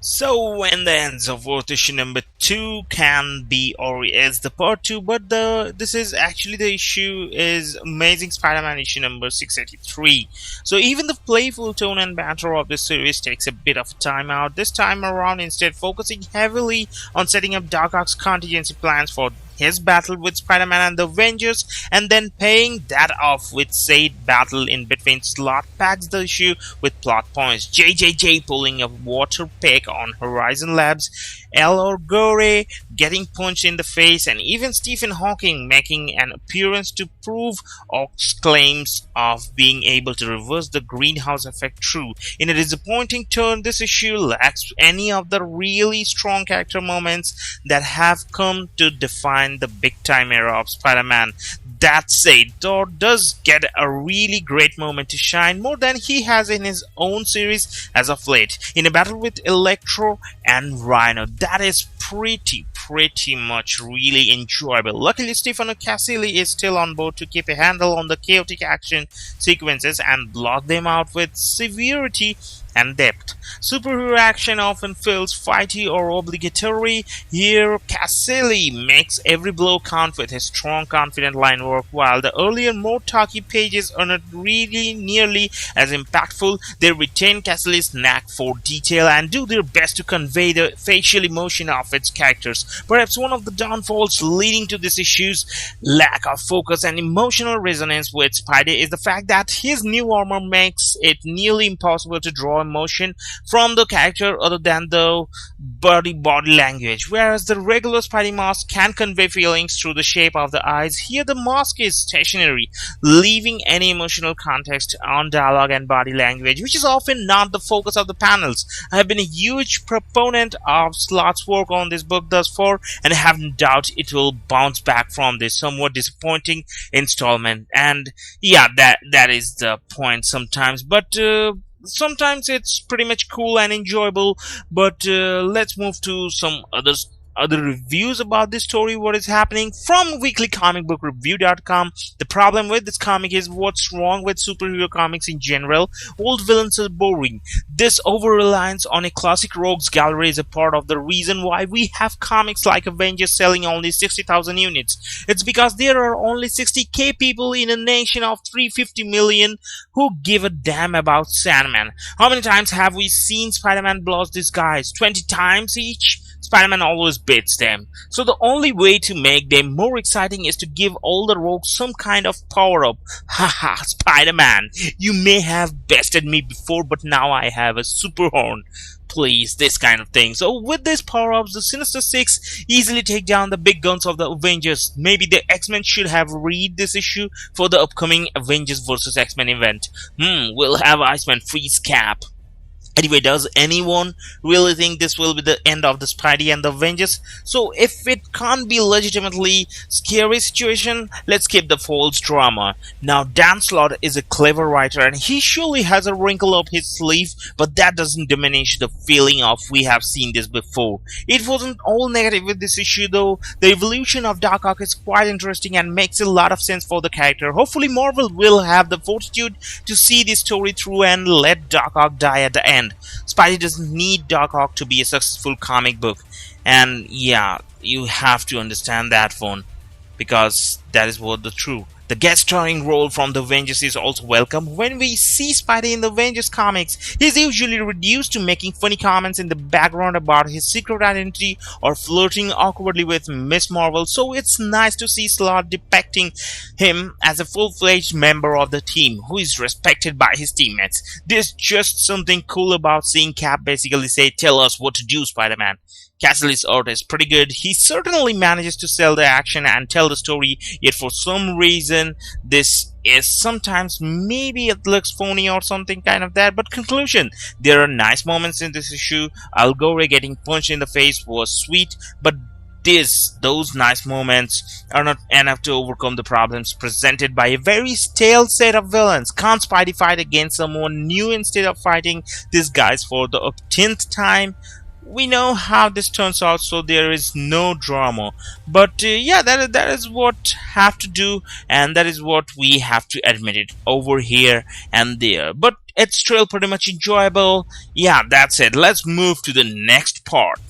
So when the ends of Earth issue number 2 can be or is the part 2, but this is actually the issue is Amazing Spider-Man issue number 683. So even the playful tone and banter of this series takes a bit of time out. This time around, instead focusing heavily on setting up Doc Ock's contingency plans for his battle with Spider-Man and the Avengers, and then paying that off with said battle in between. Slot packs the issue with plot points. JJJ pulling a water pick on Horizon Labs, El Gore getting punched in the face, and even Stephen Hawking making an appearance to prove Ock's claims of being able to reverse the greenhouse effect true. In a disappointing turn, this issue lacks any of the really strong character moments that have come to define the big time era of Spider-Man. That said, Thor does get a really great moment to shine, more than he has in his own series as of late, in a battle with Electro and Rhino. That is pretty much really enjoyable. Luckily, Stefano Caselli is still on board to keep a handle on the chaotic action sequences and block them out with severity and depth. Superhero action often feels fighty or obligatory. Here, Caselli makes every blow count with his strong, confident line work. While the earlier, more talky pages are not really nearly as impactful, they retain Caselli's knack for detail and do their best to convey the facial emotion of its characters. Perhaps one of the downfalls leading to this issue's lack of focus and emotional resonance with Spidey is the fact that his new armor makes it nearly impossible to draw emotion from the character other than the body language. Whereas the regular Spidey mask can convey feelings through the shape of the eyes, here the mask is stationary, leaving any emotional context on dialogue and body language, which is often not the focus of the panels. I have been a huge proponent of Slott's work on this book thus far, and I have no doubt it will bounce back from this somewhat disappointing installment. And yeah, that is the point sometimes, but sometimes it's pretty much cool and enjoyable. But let's move to some other reviews about this story, what is happening from weeklycomicbookreview.com. The problem with this comic is what's wrong with superhero comics in general. Old villains are boring. This over-reliance on a classic rogues gallery is a part of the reason why we have comics like Avengers selling only 60,000 units. It's because there are only 60k people in a nation of 350 million who give a damn about Sandman. How many times have we seen Spider-Man blows these guys? 20 times each? Spider-Man always beats them. So the only way to make them more exciting is to give all the rogues some kind of power-up. Haha, Spider-Man, you may have bested me before, but now I have a super horn. Please, this kind of thing. So with these power-ups, the Sinister Six easily take down the big guns of the Avengers. Maybe the X-Men should have read this issue for the upcoming Avengers vs. X-Men event. We'll have Iceman freeze Cap. Anyway, does anyone really think this will be the end of the Spidey and the Avengers? So if it can't be legitimately scary situation, let's keep the false drama. Now, Dan Slott is a clever writer and he surely has a wrinkle up his sleeve, but that doesn't diminish the feeling of we have seen this before. It wasn't all negative with this issue though. The evolution of Doc Ock is quite interesting and makes a lot of sense for the character. Hopefully Marvel will have the fortitude to see this story through and let Doc Ock die at the end. Spidey doesn't need Doc Ock to be a successful comic book, and yeah, you have to understand that one, because that is what the truth. The guest starring role from the Avengers is also welcome. When we see Spidey in the Avengers comics, he's usually reduced to making funny comments in the background about his secret identity or flirting awkwardly with Miss Marvel, so it's nice to see Slott depicting him as a full-fledged member of the team who is respected by his teammates. There's just something cool about seeing Cap basically say, "Tell us what to do, Spider-Man." Caselli's art is pretty good. He certainly manages to sell the action and tell the story, yet for some reason this is sometimes maybe it looks phony or something kind of that. But conclusion, there are nice moments in this issue. Al Gore getting punched in the face was sweet, but those nice moments are not enough to overcome the problems presented by a very stale set of villains. Can't Spidey fight against someone new instead of fighting these guys for the 10th time? we know how this turns out, so there is no drama. But yeah, that is what have to do, and that is what we have to admit it over here and there. But it's still pretty much enjoyable. Yeah, that's it. Let's move to the next part.